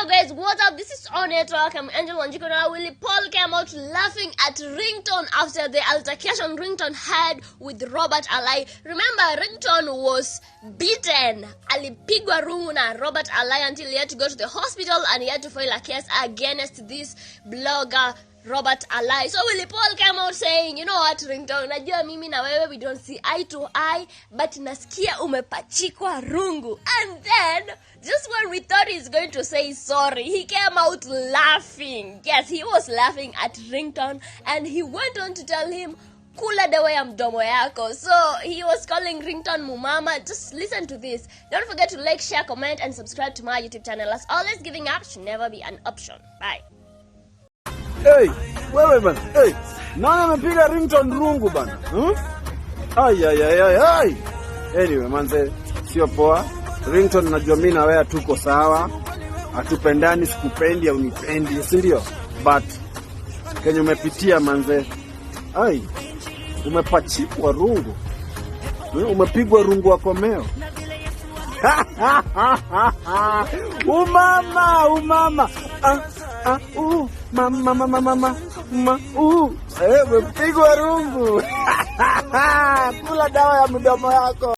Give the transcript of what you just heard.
Yo guys, what's up? This is On Network. I'm Angel Wanjiko. Now Willy Paul came out laughing at Ringtone after the altercation Ringtone had with Robert Alai. Remember, Ringtone was beaten. Alipigwa rungu na Robert Alai until he had to go to the hospital and he had to file a case against this blogger Robert Alai. So Willy Paul came out saying, you know what, Ringtone, najua mimi na wewe we don't see eye to eye, but nasikia umepachikwa rungu. And then, just when we thought he's going to say sorry, he came out laughing. Yes, he was laughing at Ringtone, and he went on to tell him, Kula Dawa Mdomo Yako. So he was calling Ringtone Mumama. Just listen to this. Don't forget to like, share, comment, and subscribe to my YouTube channel. As always, giving up should never be an option. Bye. Hey, wewe bana. Hey, nani amepiga Ringtone rungu bana? Ay. Anyway, manze, sio poa. Ringtone najua mimi na wewe tuko sawa. Hatupendani, sikupendi au unipendi, si ndio? But kenye umepitia manze. Ai, umepachikwa rungu. Umepigwa rungu wa komeo. Umama. Mama. Umepigwa rungu. Kula dawa ya mdomo yako.